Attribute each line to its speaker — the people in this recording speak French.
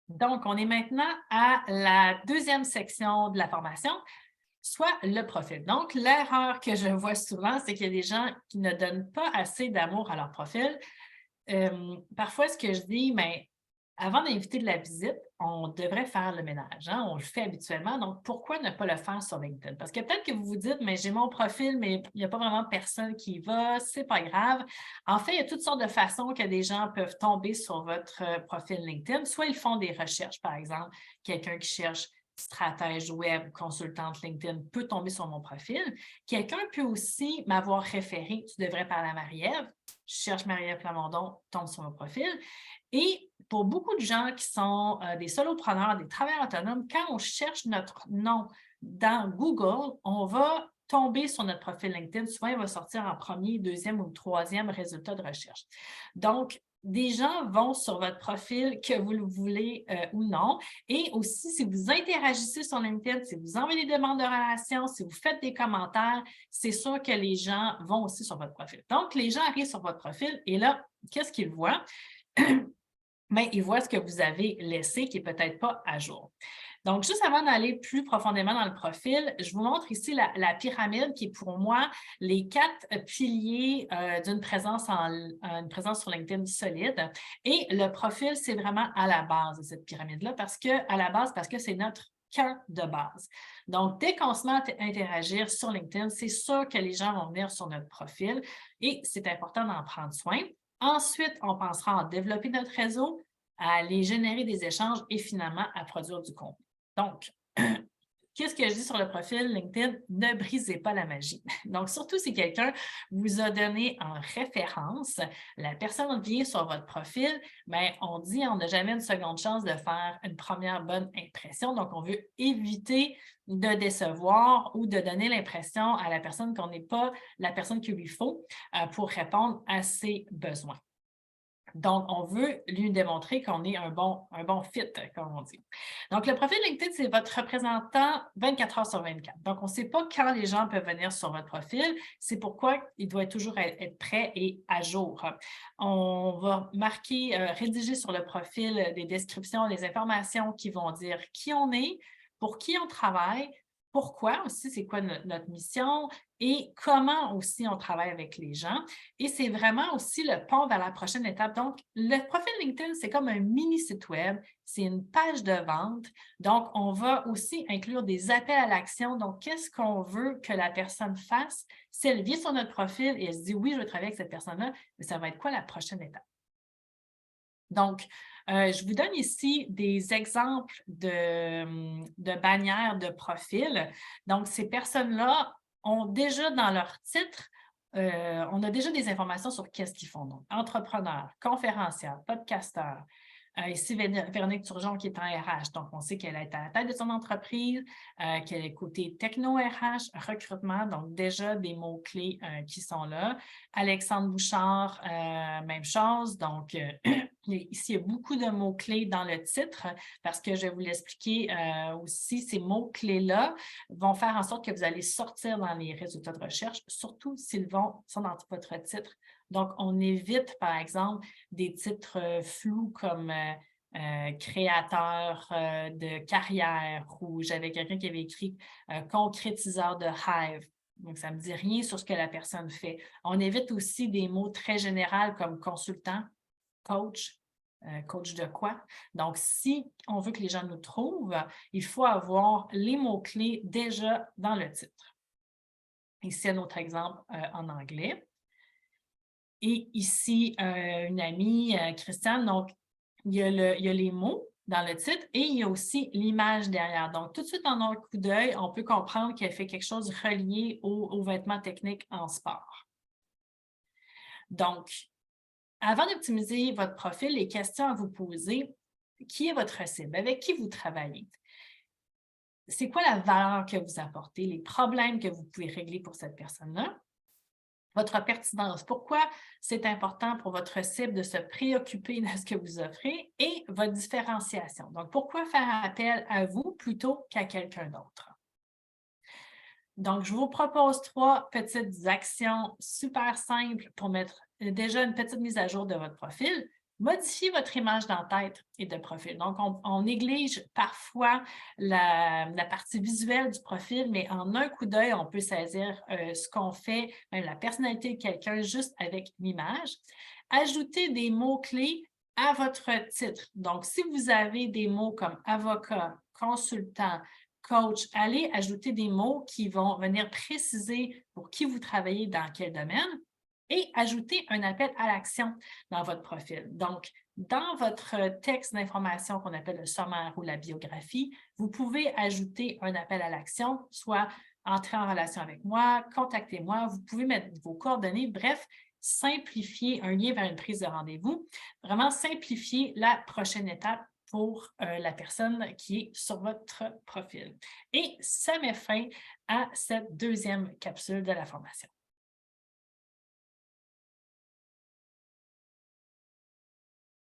Speaker 1: Donc, on est maintenant à la deuxième section de la formation, soit le profil. Donc, l'erreur que je vois souvent, c'est qu'il y a des gens qui ne donnent pas assez d'amour à leur profil. Parfois, ce que je dis, mais avant d'inviter de la visite, on devrait faire le ménage, hein, on le fait habituellement, donc pourquoi ne pas le faire sur LinkedIn? Parce que peut-être que vous vous dites: «Mais j'ai mon profil, mais il n'y a pas vraiment personne qui y va, c'est pas grave». En fait, il y a toutes sortes de façons que des gens peuvent tomber sur votre, profil LinkedIn. Soit ils font des recherches, par exemple, quelqu'un qui cherche stratège web, consultante LinkedIn peut tomber sur mon profil. Quelqu'un peut aussi m'avoir référé: «Tu devrais parler à Marie-Ève». Je cherche Marie-Ève Plamondon, tombe sur mon profil. Et pour beaucoup de gens qui sont des solopreneurs, des travailleurs autonomes, quand on cherche notre nom dans Google, on va tomber sur notre profil LinkedIn. Souvent, il va sortir en premier, deuxième ou troisième résultat de recherche. Donc, des gens vont sur votre profil, que vous le voulez ou non. Et aussi, si vous interagissez sur LinkedIn, si vous envoyez des demandes de relations, si vous faites des commentaires, c'est sûr que les gens vont aussi sur votre profil. Donc, les gens arrivent sur votre profil et là, qu'est-ce qu'ils voient? Mais ils voient ce que vous avez laissé qui n'est peut-être pas à jour. Donc, juste avant d'aller plus profondément dans le profil, je vous montre ici la pyramide qui est pour moi les 4 piliers d'une présence, une présence sur LinkedIn solide. Et le profil, c'est vraiment à la base de cette pyramide-là, parce que c'est notre camp de base. Donc, dès qu'on se met à interagir sur LinkedIn, c'est sûr que les gens vont venir sur notre profil et c'est important d'en prendre soin. Ensuite, on pensera à développer notre réseau, à aller générer des échanges et finalement à produire du contenu. Donc, qu'est-ce que je dis sur le profil LinkedIn? Ne brisez pas la magie. Donc, surtout si quelqu'un vous a donné en référence, la personne vient sur votre profil, mais on dit on n'a jamais une seconde chance de faire une première bonne impression. Donc, on veut éviter de décevoir ou de donner l'impression à la personne qu'on n'est pas la personne qu'il lui faut pour répondre à ses besoins. Donc, on veut lui démontrer qu'on est un bon fit, comme on dit. Donc, le profil LinkedIn, c'est votre représentant 24 heures sur 24. Donc, on ne sait pas quand les gens peuvent venir sur votre profil. C'est pourquoi il doit toujours être prêt et à jour. On va marquer, rédiger sur le profil des descriptions, des informations qui vont dire qui on est, pour qui on travaille, pourquoi aussi, c'est quoi notre mission et comment aussi on travaille avec les gens. Et c'est vraiment aussi le pont vers la prochaine étape. Donc, le profil LinkedIn, c'est comme un mini site web, c'est une page de vente. Donc, on va aussi inclure des appels à l'action. Donc, qu'est-ce qu'on veut que la personne fasse? Si elle vient sur notre profil et elle se dit oui, je veux travailler avec cette personne-là, mais ça va être quoi la prochaine étape? Donc, je vous donne ici des exemples de bannières de profil. Donc, ces personnes-là ont déjà dans leur titre, on a déjà des informations sur qu'est-ce qu'ils font. Donc, entrepreneur, conférencière, podcasteur. Ici, Véronique Turgeon qui est en RH. Donc, on sait qu'elle est à la tête de son entreprise, qu'elle est côté techno-RH, recrutement. Donc, déjà des mots-clés qui sont là. Alexandre Bouchard, même chose. Donc, ici, il y a beaucoup de mots-clés dans le titre parce que je vais vous l'expliquer aussi. Ces mots-clés-là vont faire en sorte que vous allez sortir dans les résultats de recherche, surtout s'ils sont dans votre titre. Donc, on évite, par exemple, des titres flous comme créateur de carrière ou j'avais quelqu'un qui avait écrit concrétiseur de rêve. Donc, ça ne me dit rien sur ce que la personne fait. On évite aussi des mots très généraux comme consultant, coach, coach de quoi? Donc, si on veut que les gens nous trouvent, il faut avoir les mots-clés déjà dans le titre. Ici, un autre exemple en anglais. Et ici, une amie, Christiane, donc, il y a les mots dans le titre et il y a aussi l'image derrière. Donc, tout de suite, en un coup d'œil, on peut comprendre qu'elle fait quelque chose relié aux vêtements techniques en sport. Donc, avant d'optimiser votre profil, les questions à vous poser, qui est votre cible? Avec qui vous travaillez? C'est quoi la valeur que vous apportez? Les problèmes que vous pouvez régler pour cette personne-là? Votre pertinence, pourquoi c'est important pour votre cible de se préoccuper de ce que vous offrez et votre différenciation. Donc, pourquoi faire appel à vous plutôt qu'à quelqu'un d'autre? Donc, je vous propose 3 petites actions super simples pour mettre déjà une petite mise à jour de votre profil. Modifiez votre image d'en-tête et de profil. Donc, on néglige parfois la partie visuelle du profil, mais en un coup d'œil, on peut saisir ce qu'on fait, même la personnalité de quelqu'un, juste avec l'image. Ajoutez des mots-clés à votre titre. Donc, si vous avez des mots comme avocat, consultant, coach, allez ajouter des mots qui vont venir préciser pour qui vous travaillez, dans quel domaine, et ajouter un appel à l'action dans votre profil. Donc, dans votre texte d'information qu'on appelle le sommaire ou la biographie, vous pouvez ajouter un appel à l'action, soit entrer en relation avec moi, contactez-moi, vous pouvez mettre vos coordonnées, bref, simplifier un lien vers une prise de rendez-vous, vraiment simplifier la prochaine étape pour la personne qui est sur votre profil. Et ça met fin à cette deuxième capsule de la formation.